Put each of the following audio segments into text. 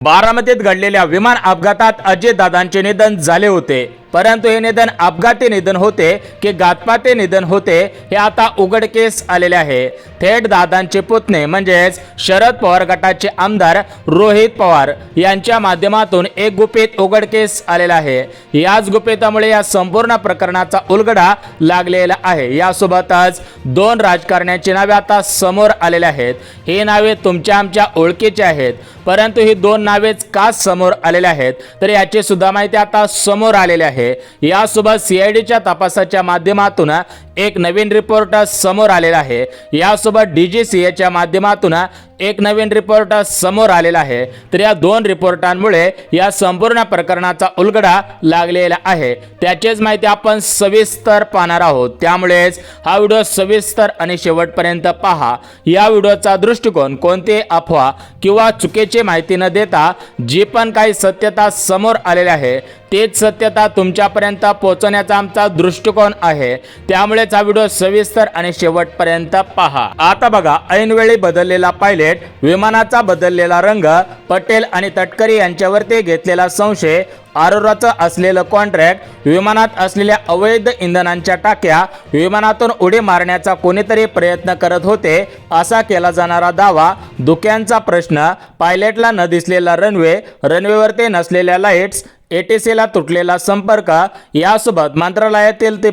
बारामतीत घडलेल्या विमान अपघातात अजितदादांचे निधन झाले होते, परंतु हे निधन अपघाती निधन होते की घातपाती निधन होते हे आता उघडकीस आलेले आहे। थेट दादांचे पुतणे म्हणजेच शरद पवार गटाचे आमदार रोहित पवार यांच्या माध्यमातून एक गुपित उघडकीस आलेला आहे। याच गुपितामुळे या संपूर्ण प्रकरणाचा उलगडा लागलेला आहे। यासोबतच दोन राजकारण्यांची नावे आता समोर आलेली आहेत। ही नावे तुमच्या आमच्या ओळखीची आहेत, परंतु ही दोन नावेच का समोर आलेली आहेत तर याची सुद्धा माहिती आता समोर आलेली आहे। यासोबत सीआयडीच्या तपासाच्या माध्यमातून एक नवीन रिपोर्ट समोर आलेला आहे। यासोबत डीजीसीएच्या माध्यमातून एक नवीन रिपोर्ट समोर आलेला आहे। तर या दोन रिपोर्टांमुळे या संपूर्ण प्रकरणाचा उलगडा लागलेला आहे। त्याचीच माहिती आपण सविस्तर पाहणार आहोत, त्यामुळेच हा व्हिडिओ सविस्तर आणि शेवटपर्यंत पहा। या व्हिडिओचा दृष्टिकोन कोणते अफवा किंवा चुकीची माहिती न देता जी पण काही सत्यता समोर आलेली आहे तेच सत्यता तुमच्यापर्यंत पोहोचवण्याचा आमचा दृष्टिकोन आहे, त्यामुळेच हा व्हिडिओ सविस्तर आणि शेवटपर्यंत पहा। आता बघा, ऐनवेळी बदललेला पायलट, विमानाचा बदललेला रंग, पटेल आणि तटकरे यांच्यावरती घेतलेला संशय, आरोराचं असलेलं कॉन्ट्रॅक्ट, विमानात असलेल्या अवैध इंधनांच्या टाक्या, विमानातून उडी मारण्याचा कोणीतरी प्रयत्न करत होते असा केला जाणारा दावा, धुक्यांचा प्रश्न, पायलटला न दिसलेला रनवे, रनवेवरती नसलेल्या लाईट्स, एटीसीला तुटलेला संपर्क, यासोबत मंत्रालयातील ती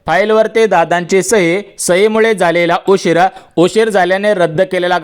फाईलवरती दादांची सहीमुळे झालेला उशीर झाल्याने रद्द केलेला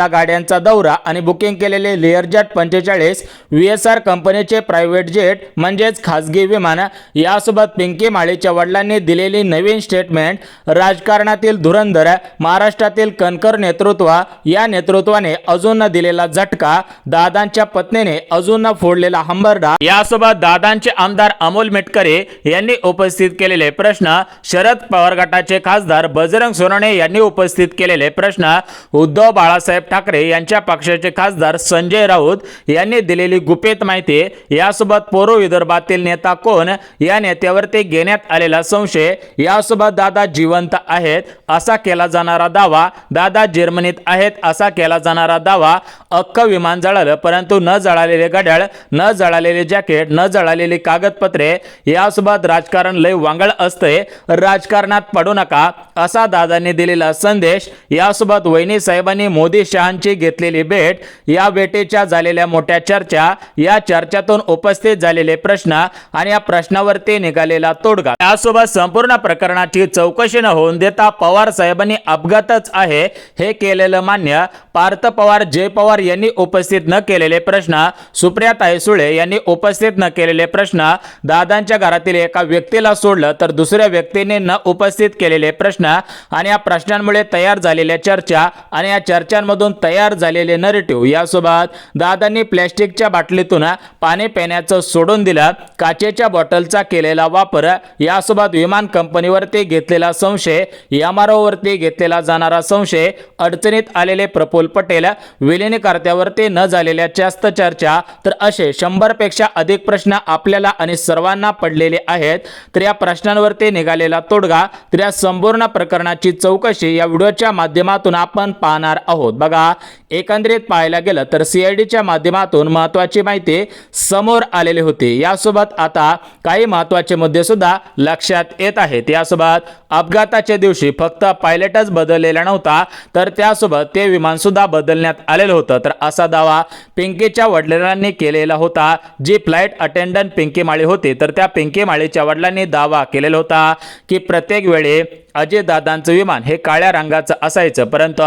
गाड्यांचा दौरा आणि बुकिंग केलेले लेअरजेट 45 VSR कंपनीचे प्रायव्हेट जेट म्हणजेच खासगी विमान, यासोबत पिंकी माळीच्या वडिलांनी दिलेली नवीन स्टेटमेंट, राजकारणातील धुरंधर, महाराष्ट्रातील कणखर नेतृत्व, या नेतृत्वाने अजून न दिलेला झटका, दादांच्या पत्नीने अजून फोडलेला हंबरडा, यासोबत दादांचे आमदार अमोल मेटकरे यांनी उपस्थित केलेले प्रश्न, शरद पवार गटाचे खासदार बजरंग सोनवणे यांनी उपस्थित केलेले प्रश्न, उद्धव बाळासाहेब ठाकरे यांच्या पक्षाचे खासदार संजय राऊत यांनी दिलेली गुपित माहिती, यासोबत पोरो विदर्भातील नेता कोण, या नेत्यावरती घेण्यात आलेला संशय, यासोबत दादा जिवंत आहेत असा केला जाणारा दावा, दादा जर्मनीत आहेत असा केला जाणारा दावा, अख्खं विमान जळालं परंतु न जळालेले घड्याळ, न जळालेले जॅकेट, न जळालेली कागदपत्रे, यासोबत राजकारण लय वांगळ असते, राजकारणात पडू नका असा दादांनी दिलेला संदेश, यासोबत वहिनी साहेबांनी मोदी शहांची घेतलेली भेट, या भेटीच्या झालेल्या मोठ्या चर्चा, या चर्चेतून उपस्थित झालेले प्रश्न आणि या प्रश्नावरती निघालेला तोडगा, यासोबत संपूर्ण प्रकरणाची चौकशी न होऊन देता पवार साहेबांनी अपघातच आहे हे केलेलं मान्य, पार्थ पवार, जय पवार यांनी उपस्थित न केलेले प्रश्न, सुप्रियाताई सुळे यांनी उपस्थित न केलेले प्रश्न, दादांच्या घरातील एका व्यक्तीला सोडलं तर दुसऱ्या व्यक्तीने न उपस्थित केलेले प्रश्न आणि या प्रश्नांमुळे तयार झालेल्या चर्चा आणि या चर्चांमधून तयार झालेले नरेटिव्ह, यासोबत दादांनी प्लॅस्टिकच्या बाटलीतून पाणी पिण्याचं सोडून दिलं, काचेच्या बॉटलचा केलेला वापर, यासोबत विमान कंपनीवरती घेतलेला संशय, यामारोवरती घेतलेला जाणारा संशय, अडचणीत आलेले प्रफुल्ल पटेल, विलिनीकर्त्यावरती न झालेल्या जास्त चर्चा, तर असे 100 पेक्षा अधिक प्रश्न आपल्याला आणि सर्वांना पडलेले आहेत। तर या प्रश्नांवरती निघालेला तोडगा, तर या संपूर्ण प्रकरणाची चौकशी या व्हिडिओच्या माध्यमातून आपण पाहणार आहोत। बघा, एकंदरीत पाहायला गेलं तर सीआयडीच्या माध्यमातून महत्त्वाची माहिती समोर आलेली होती। यासोबत आता काही महत्त्वाचे मुद्दे सुद्धा लक्षात येत आहेत। यासोबत अपघाताच्या दिवशी फक्त पायलटच बदललेला नव्हता, तर त्यासोबत ते विमान सुद्धा बदलण्यात आलेलं होतं, तर असा दावा पिंकीच्या वडिलांनी केलेला होता। जी फ्लाइट अटेंडंट पिंकी माळी होती, तर त्या पिंकी माळीच्या वडिलांनी दावा केलेला होता की प्रत्येक वेळी अजितदादांचं विमान हे काळ्या रंगाचं असायचं, परंतु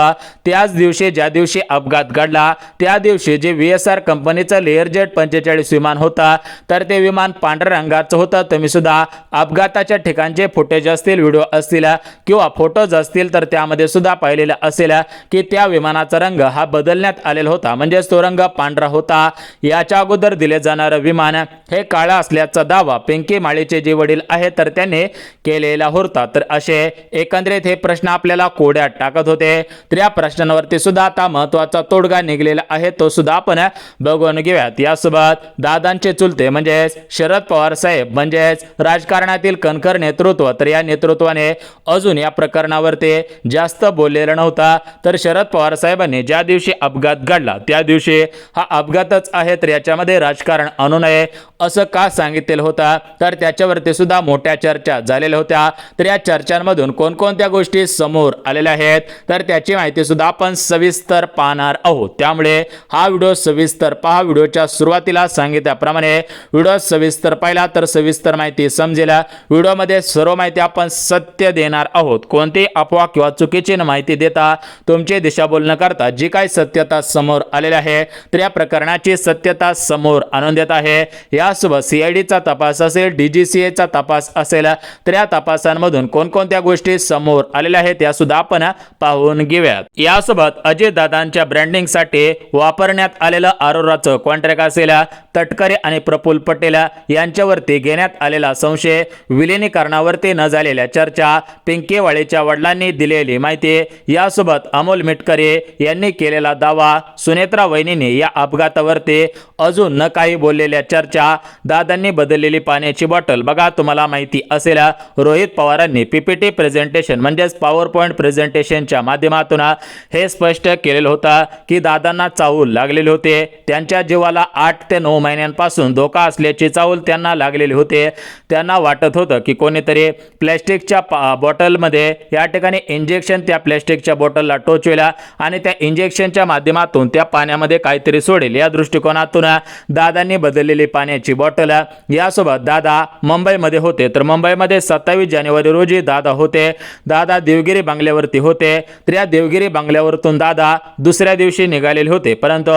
त्याच दिवशी ज्या दिवशी अपघात घडला त्या दिवशी जे VSR कंपनीचं लेअरजेट 45 विमान होता, तर ते विमान पांढऱ्या रंगाचं होतं। तुम्ही सुद्धा अपघाताच्या ठिकाणचे फुटेज असतील, व्हिडिओ असतील किंवा फोटोज असतील तर त्यामध्ये सुद्धा पाहिलेलं असेल की त्या विमानाचा रंग हा बदलण्यात आलेला होता, म्हणजे तो रंग पांढरा होता। याच्या अगोदर दिले जाणारे विमान हे काळा असल्याचा दावा पिंकी माळीचे जे वडील आहेत तर त्यांनी केलेला होता। तर असे एकंदरीत हे प्रश्न आपल्याला कोड्यात टाकत होते, तर या प्रश्नांवरती सुद्धा आता महत्त्वाचा तोडगा निघलेला आहे, तो सुद्धा आपण बघून घेऊयात। यासोबत दादांचे चुलते म्हणजेच शरद पवार साहेब म्हणजेच राजकारणातील कणखर नेतृत्व, तर या नेतृत्वाने अजून या प्रकरणावरती जास्त बोललेलं नव्हता। तर शरद पवार साहेबांनी ज्या दिवशी अपघात घडला त्या दिवशी हा अपघातच आहे, तर याच्यामध्ये राजकारण आणू नये असं का सांगितलेलं होतं, तर त्याच्यावरती सुद्धा मोठ्या चर्चा झालेल्या होत्या। तर या चर्चांमधून कोणकोणत्या गोष्टी समोर आलेल्या आहेत, तर त्याची माहिती सुद्धा आपण सविस्तर पाहणार आहोत। त्यामुळे हा व्हिडिओ सविस्तर पहा। व्हिडिओच्या सुरुवातीला सांगितल्याप्रमाणे व्हिडिओ सविस्तर पाहिला तर सविस्तर माहिती समजेल। व्हिडिओमध्ये सर्व माहिती आपण सत्य देणार आहोत, कोणतीही अफवा किंवा चुकीची माहिती देता तुमची दिशाभूल न करता जी काही सत्यता समोर आलेली आहे तर या प्रकरणाची सत्यता समोर आणून देत आहे। यासोबत सीआयडीचा तपास असेल, डीजीसीएचा तपास असेल, तर या तपासांमधून कोणकोणत्या गोष्टी समोर आलेल्या आहेत या सुद्धा आपण पाहून घेऊयात। यासोबत अजितदादांच्या ब्रँडिंगसाठी वापरण्यात आलेलं अरोराचं कॉन्ट्रॅक्ट असेल, तटकरे आणि प्रफुल्ल पटेल यांच्यावरती घेण्यात आलेला संशय, विलिनीकरणावरती न झालेल्या चर्चा, पिंकी वाळेच्या वडिलांनी दिलेली माहिती, यासोबत अमोल मिटकरे यांनी केलेला दावा, सुनेत्रा वहिनींनी या अपघातावरती अजून न काही बोललेल्या चर्चा, दादांनी बदललेली पाण्याची बॉटल। बघा तुम्हाला माहिती असेल रोहित पवारांनी पीपीटी प्रेझेंटेशन म्हणजेच पॉवर पॉइंट प्रेझेंटेशनच्या माध्यमातून हे स्पष्ट केलेलं होतं की दादांना चाहूल लागलेले होते, त्यांच्या जीवाला 8 ते 9 महिन्यांपासून धोका असल्याची चाहूल त्यांना लागलेली होते। त्यांना वाटत होतं की कोणीतरी प्लॅस्टिकच्या बॉटलमध्ये या ठिकाणी इंजेक्शन त्या प्लॅस्टिकच्या बॉटलला टोचवेला आणि त्या इंजेक्शनच्या माध्यमातून त्या पाण्यामध्ये काहीतरी सोडेल, या दृष्टिकोनातून दादांनी बदललेली पाण्याची बॉटल। यासोबत दादा मुंबईमध्ये होते, तर मुंबईमध्ये 27 जानेवारी रोजी दादा होते, दादा देवगिरी बंगल्यावरती होते, तर या देवगिरी बंगल्यावरतून दादा दुसऱ्या दिवशी निघालेले होते, परंतु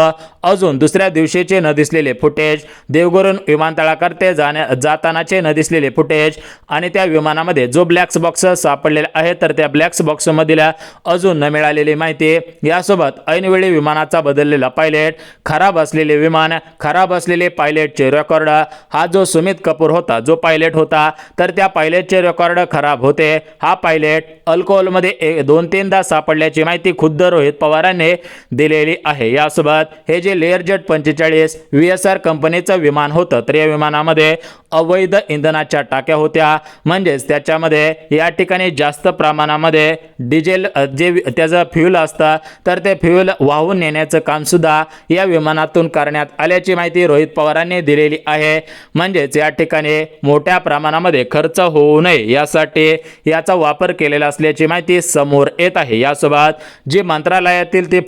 अजून दुसऱ्या दिवशीचे न दिसलेले फुटेज, देवघरून विमानतळाकरते जातानाचे न दिसलेले फुटेज आणि त्या विमानामध्ये जो ब्लॅक बॉक्स सापडलेला आहे तर त्या ब्लॅक बॉक्स मधील अजून न मिळालेली माहिती, यासोबत ऐनवेळी विमानाचा बदललेला पायलट, खराब असलेले विमान, खराब असलेले पायलटचे रेकॉर्ड, हा जो सुमित कपूर होता जो पायलट होता तर त्या पायलटचे रेकॉर्ड खराब होते, हा पायलट अल्कोहोलमध्ये 2-3दा सापडल्याची माहिती खुद्द रोहित पवारांनी दिलेली आहे। यासोबत हे जे लेअरजेट 45 VSR कंपनीचं विमान होतं तर या विमानामध्ये अवैध इंधनाच्या टाक्या होत्या, म्हणजेच त्याच्यामध्ये या ठिकाणी जास्त प्रमाणामध्ये डिझेल जे त्याचं फ्यूल असतं तर ते फ्यूल वाहून नेण्याचं काम सुद्धा या विमानातून करण्यात आल्याची माहिती रोहित पवारांनी दिलेली आहे। म्हणजेच या ठिकाणी मोठ्या प्रमाणामध्ये खर्च होऊ नये यासाठी याचा वापर केलेला असल्याची माहिती समोर येत आहे। यासोबत जी मंत्रालयातील ती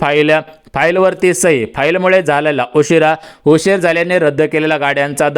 फाईलवरती सही, फाईलमुळे झालेला उशीर झाल्याने रद्द केलेला गाड्यांचा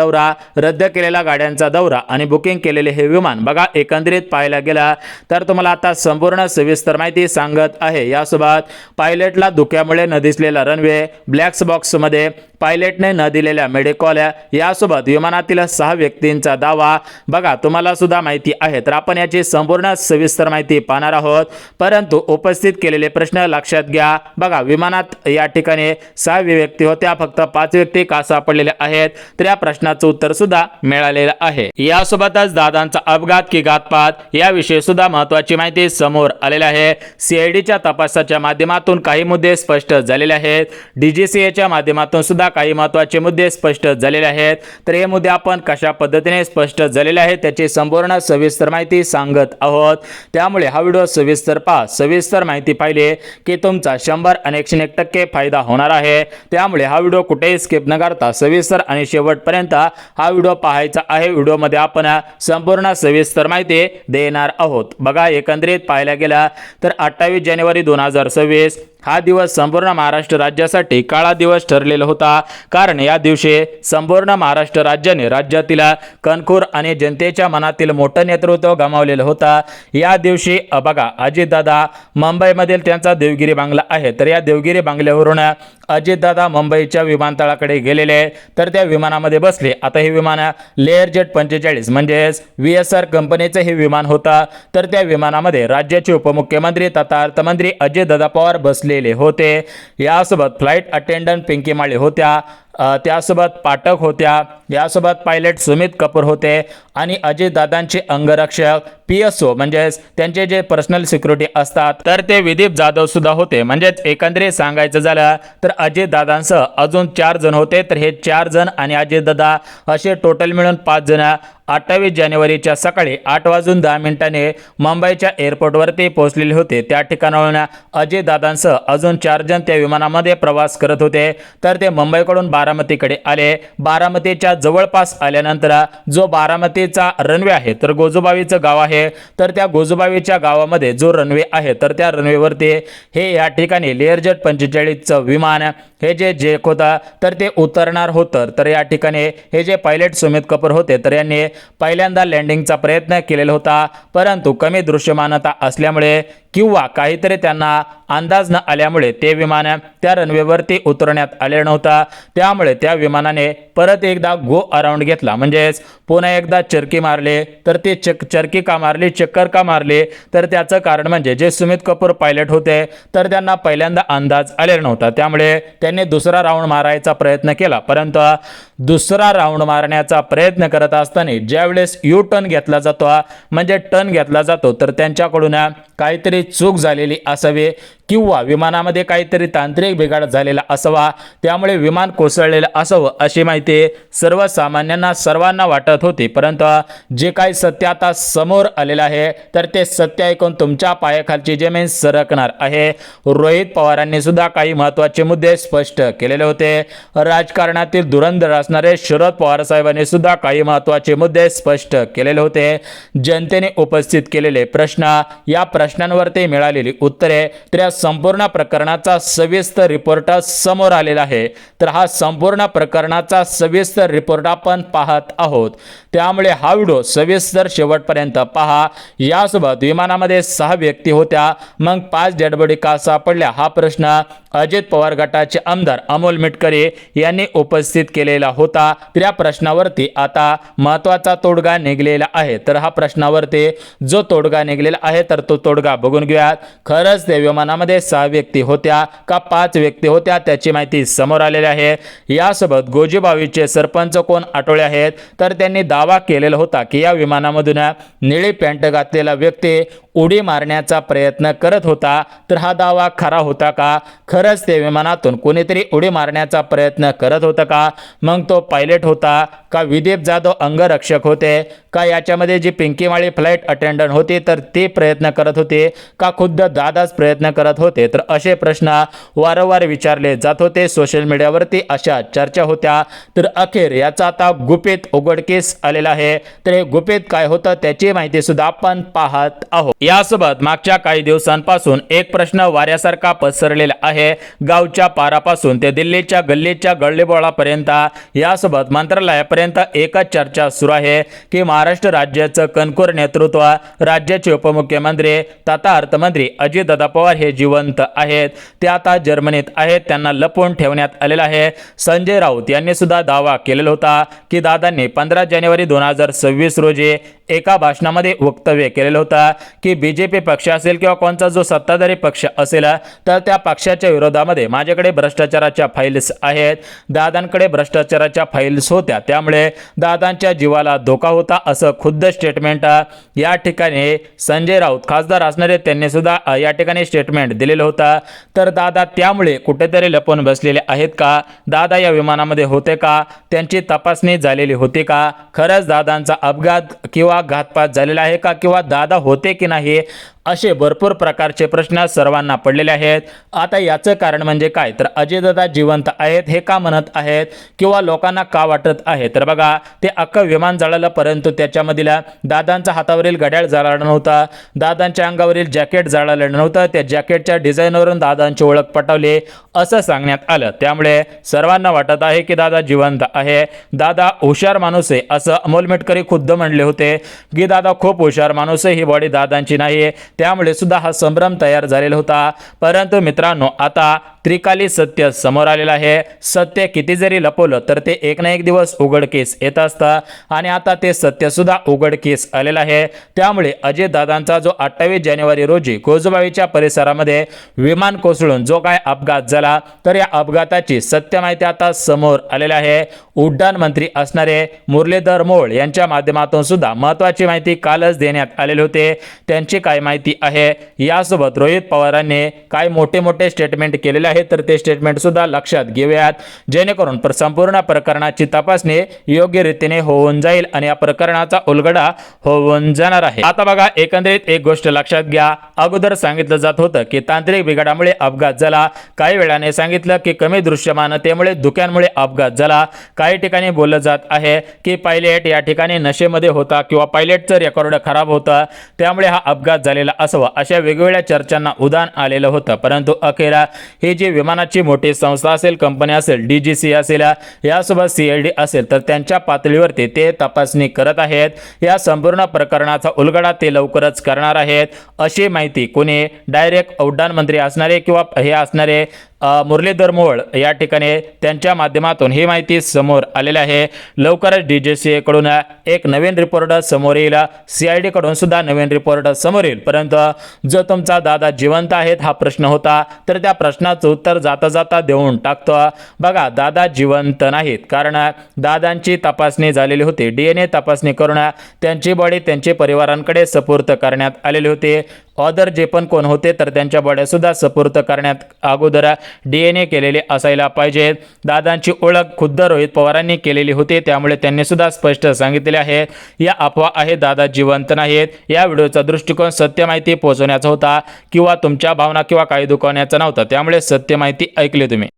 दौरा आणि बुकिंग केलेले हे विमान। बघा एकंदरीत पाहायला गेला तर तुम्हाला आता संपूर्ण सविस्तर माहिती सांगत आहे। यासोबत पायलटला धुक्यामुळे न दिसलेला रनवे, ब्लॅक बॉक्समध्ये पायलटने न दिलेल्या मेडिकॉल, यासोबत विमानातील 6 व्यक्तींचा दावा। बघा तुम्हाला सुद्धा माहिती आहे, तर आपण याची संपूर्ण सविस्तर माहिती पाहणार आहोत, परंतु उपस्थित केलेले प्रश्न लक्षात घ्या। बघा विमानात या ठिकाणी 6 व्यक्ती होत्या, फक्त 5 व्यक्ती का सापडलेल्या आहेत, तर या प्रश्नाचं उत्तर सुद्धा मिळालेलं आहे। यासोबतच दादांचा अपघात की घातपात याविषयी सुद्धा महत्त्वाची माहिती समोर आलेली आहे। सीआयडीच्या तपासाच्या माध्यमातून काही मुद्दे स्पष्ट झालेले आहेत, डीजीसीएच्या माध्यमातून सुद्धा काही महत्त्वाचे मुद्दे स्पष्ट झालेले आहेत। तर हे मुद्दे आपण कशा पद्धतीने स्पष्ट झालेले आहेत त्याची संपूर्ण सविस्तर माहिती सांगत आहोत, त्यामुळे हा व्हिडिओ सविस्तर पहा। सविस्तर माहिती पाहिली की तुमचा 100 आणि 101% फायदा होणार आहे, त्यामुळे हा व्हिडिओ कुठेही स्किप न करता सविस्तर आणि शेवटपर्यंत हा व्हिडिओ पाहायचा आहे। व्हिडिओमध्ये आपण संपूर्ण सविस्तर माहिती देणार आहोत। बघा एकंदरीत पाहायला गेला तर 28 जानेवारी 2026 हा दिवस संपूर्ण महाराष्ट्र राज्यासाठी काळा दिवस ठरलेला होता, कारण या दिवशी संपूर्ण महाराष्ट्र राज्याने राज्यातील कणखूर आणि जनतेच्या मनातील मोठं नेतृत्व गमावलेलं होतं। या दिवशी बघा अजितदादा मुंबईमधील त्यांचा देवगिरी बंगला आहे, तर या देवगिरी बंगल्यावरून अजितदादा मुंबईच्या विमानतळाकडे गेलेले, तर त्या विमानामध्ये बसले। आता हे विमान लेअरजेट 45 म्हणजेच VSR कंपनीचं हे विमान होता, तर त्या विमानामध्ये राज्याचे उपमुख्यमंत्री तथा अर्थमंत्री अजितदादा पवार बसलेले होते। यासोबत फ्लाइट अटेंडंट पिंकी माळे होत्या, त्यासोबत पाठक होत्या, यासोबत पायलट सुमित कपूर होते, आणि अजितदादांचे अंगरक्षक PSO म्हणजेच त्यांचे जे पर्सनल सिक्युरिटी असतात तर ते विदीप जाधव सुद्धा होते। म्हणजेच एकंदरीत सांगायचं झालं तर अजितदादांसह अजून 4 जण होते। तर हे 4 जण आणि अजितदादा असे टोटल मिळून 5 जण 28 जानेवारीच्या सकाळी 8:10 मुंबईच्या एअरपोर्टवरती पोहोचलेले होते। त्या ठिकाणाहून अजितदादांसह अजून 4 जण त्या विमानामध्ये प्रवास करत होते। तर ते मुंबईकडून बारामतीकडे आले। बारामतीच्या जवळपास आल्यानंतर जो बारामतीचा रनवे आहे तर गोजूबावीचं गाव आहे, तर त्या गोजूबावीच्या गावामध्ये जो रनवे आहे तर त्या रनवेवरती हे या ठिकाणी लेअरजेट 45चं विमान हे जे जेक होता तर ते उतरणार होतं। तर या ठिकाणी हे जे पायलट सुमित कपूर होते तर यांनी पहिल्यांदा लँडिंगचा प्रयत्न केलेला होता, परंतु कमी दृश्यमानता असल्यामुळे किंवा काहीतरी त्यांना अंदाज न आल्यामुळे ते विमान त्या रनवेवरती उतरण्यात आले नव्हता। त्यामुळे त्या विमानाने परत एकदा गो अराउंड घेतला, म्हणजेच पुन्हा एकदा चरकी मारले। तर ते चरकी का मारली, चक्कर का मारली, तर त्याचं कारण म्हणजे जे सुमित कपूर पायलट होते तर त्यांना पहिल्यांदा अंदाज आलेला नव्हता। त्यामुळे त्यांनी दुसरा राऊंड मारायचा प्रयत्न केला, परंतु दुसरा राऊंड मारण्याचा प्रयत्न करत असताना ज्यावेळेस यू टर्न घेतला जातो म्हणजे टर्न घेतला जातो तर त्यांच्याकडून काहीतरी चूक झालेली असावी किंवा विमानामध्ये काहीतरी तांत्रिक बिघाड झालेला असावा, त्यामुळे विमान कोसळलेलं असावं अशी माहिती सर्वसामान्यांना सर्वांना वाटत होती। परंतु जे काही सत्य आता समोर आलेलं आहे तर ते सत्य ऐकून तुमच्या पायाखालची जमीन सरकणार आहे। रोहित पवारांनी सुद्धा काही महत्त्वाचे मुद्दे स्पष्ट केलेले होते। राजकारणातील धुरंधर असणारे शरद पवार साहेबांनी सुद्धा काही महत्त्वाचे मुद्दे स्पष्ट केलेले होते। जनतेने उपस्थित केलेले प्रश्न, या प्रश्नांवरती मिळालेली उत्तरे, तर संपूर्ण प्रकरणाचा सविस्तर रिपोर्ट समोर आलेला आहे। तर हा संपूर्ण प्रकरणाचा सविस्तर रिपोर्ट आपण पाहत आहोत, त्यामुळे हा व्हिडिओ सविस्तर शेवटपर्यंत पहा। यासोबत विमानामध्ये 6 व्यक्ती होत्या, मग 5 डेड बॉडी का सापडल्या हा प्रश्न अजित पवार गटाचे आमदार अमोल मिटकरी यांनी उपस्थित केलेला होता। त्या प्रश्नावरती आता महत्त्वाचा तोडगा निघलेला आहे। तर हा प्रश्नावरती जो तोडगा निघलेला आहे तर तो तोडगा बघून घेऊयात। खरंच त्या विमानामध्ये 6 व्यक्ती होत्या का 5 व्यक्ती होत्या त्याची माहिती समोर आलेली आहे। यासोबत गोजूबावीचे सरपंच कोण आठवले आहेत तर त्यांनी दावा केलेला होता की या विमानामधून निळी पॅन्ट घातलेला व्यक्ती उडी मारण्याचा प्रयत्न करत होता। तर हा दावा खरा होता का? खरंच त्या विमानातून कोणीतरी उडी मारण्याचा प्रयत्न करत होता का? मग तो पायलट होता का विदीप जाधव अंगरक्षक होते का याच्यामध्ये जी पिंकी माळी फ्लाइट अटेंडंट होती तर ते प्रयत्न करत होते का खुद्द दादाच प्रयत्न करत होते? तर असे प्रश्न वारंवार विचारले जात होते। सोशल मीडियावरती अशा चर्चा होत्या। तर अखेर याचा आता गुपित उघडकीस आलेला आहे। तर हे गुपित काय होतं त्याची माहिती सुद्धा आपण पाहत आहोत। यासोबत मागच्या काही दिवसांपासून एक प्रश्न वाऱ्यासारखा पसरलेला आहे, गावच्या पारापासून ते दिल्लीच्या गल्लीच्या गल्लीबोळापर्यंत, यासोबत मंत्रालयापर्यंत एकच चर्चा सुरू आहे की महाराष्ट्र राज्याचं कणखर नेतृत्व, राज्याचे उपमुख्यमंत्री तथा अर्थमंत्री अजितदादा पवार हे जिवंत आहेत, ते आता जर्मनीत आहेत, त्यांना लपवून ठेवण्यात आलेलं आहे। संजय राऊत यांनी सुद्धा दावा केलेला होता की दादांनी 15 जानेवारी 2026 रोजी एका भाषणामध्ये वक्तव्य केलेलं होतं की बीजेपी पक्ष असेल किंवा कोणता जो सत्ताधारी पक्ष असेल तर त्या पक्षाच्या विरोधामध्ये माझ्याकडे भ्रष्टाचाराच्या फाईल्स आहेत। दादांकडे भ्रष्टाचाराच्या फाईल्स होत्या, त्यामुळे दादांच्या जीवाला धोका होता असं खुद्द स्टेटमेंट या ठिकाणी संजय राऊत खासदार असणारे त्यांनी सुद्धा या ठिकाणी स्टेटमेंट दिलेलं होतं। तर दादा त्यामुळे कुठेतरी लपून बसलेले आहेत का? दादा या विमानामध्ये होते का? त्यांची तपासणी झालेली होती का? खरंच दादांचा अपघात किंवा घातपात झालेला आहे का किंवा दादा होते की नाही असे भरपूर प्रकारचे प्रश्न सर्वांना पडलेले आहेत। आता याचं कारण म्हणजे काय तर अजितदादा जिवंत आहेत हे का म्हणत आहेत किंवा लोकांना का वाटत आहे? तर बघा, ते अख्खं विमान जळालं परंतु त्याच्यामधील दादांच्या हातावरील घड्याळ जळालं नव्हतं, दादांच्या अंगावरील जॅकेट जळालं नव्हतं, त्या जॅकेटच्या डिझाईनवरून दादांची ओळख पटवली असं सांगण्यात आलं। त्यामुळे सर्वांना वाटत आहे की दादा जिवंत आहे, दादा हुशार माणूस आहे असं अमोल मिटकरी खुद्द म्हणले होते की दादा खूप हुशार माणूस आहे, ही बॉडी दादांची नाही, त्यामुळे सुद्धा हा संभ्रम तयार झालेला होता। परंतु मित्रांनो, आता त्रिकाली सत्य समोर आलेलं आहे. सत्य किती जरी लपवलं तर ते एक ना एक दिवस उघडकीस येत असतं आणि आता ते सत्य सुद्धा उघडकीस आलेलं आहे. त्यामुळे अजितदादांचा जो 28 जानेवारी रोजी कोजूबाईच्या परिसरामध्ये विमान कोसळून जो काय अपघात झाला तर या अपघाताची सत्य माहिती आता समोर आलेली आहे. उड्डाण मंत्री असणारे मुरलीधर मोहोळ यांच्या माध्यमातून सुद्धा महत्त्वाची माहिती कालच देण्यात आलेली होते. त्यांची काय माहिती आहे यासोबत रोहित पवारांनी काय मोठे स्टेटमेंट केलेले आहे तर ते स्टेटमेंट सुद्धा लक्षात घेऊयात, जेणेकरून संपूर्ण प्रकरणाची तपासणी योग्य रीतीने होऊन जाईल आणि या प्रकरणाचा उलगडा होऊन जाणार आहे. आता बघा, एकंदरीत एक गोष्ट लक्षात घ्या. अगोदर सांगितलं जात होतं की तांत्रिक बिघाडामुळे अपघात झाला, काही वेळाने सांगितलं की कमी दृश्यमानतेमुळे धुक्यांमुळे अपघात झाला, काही ठिकाणी बोललं जात आहे की पायलट या ठिकाणी नशेमध्ये होता किंवा पायलटचं रेकॉर्ड खराब होतं त्यामुळे हा अपघात झालेला असावा, अशा वेगवेगळ्या चर्चांना उधाण आलेलं होतं. परंतु अखेर ही जी विमानाची मोठी संस्था असेल, कंपनी असेल, DGC असेल, यासोबत CID असेल तर त्यांच्या पातळीवरती ते तपासणी करत आहेत. या संपूर्ण प्रकरणाचा उलगडा ते लवकरच करणार आहेत, अशी माहिती कोणी डायरेक्ट उड्डाण मंत्री असणारे किंवा हे असणारे मुरलीधर मोहोळ या ठिकाणी त्यांच्या माध्यमातून ही माहिती समोर आलेली आहे. लवकरच DGC कडून एक नवीन रिपोर्ट समोर येईल, CID कडून सुद्धा नवीन रिपोर्ट समोर येईल. परंतु जो तुमचा दादा जिवंत आहेत हा प्रश्न होता तर त्या प्रश्नाचं उत्तर जाता जाता देऊन टाकतो. बघा, दादा जिवंत नाहीत, कारण दादांची तपासणी झालेली होती. DNA तपासणी करून त्यांची बॉडी त्यांच्या परिवारांकडे सुपूर्द करण्यात आलेली होती. अदर जे पण कोण होते तर त्यांच्या बॉड्या सुद्धा सुपूर्द करण्यात अगोदर DNA केलेले असायला पाहिजे. दादांची ओळख खुद्द रोहित पवारांनी केलेली होती, त्यामुळे त्यांनी सुद्धा स्पष्ट सांगितलेले आहे या अफवा आहे, दादा जिवंत नाहीत. या व्हिडिओचा दृष्टिकोन सत्य माहिती पोहोचवण्याचा होता किंवा तुमच्या भावना किंवा काही दुखवण्याचा नव्हता, त्यामुळे सत्य माहिती ऐकली तुम्ही.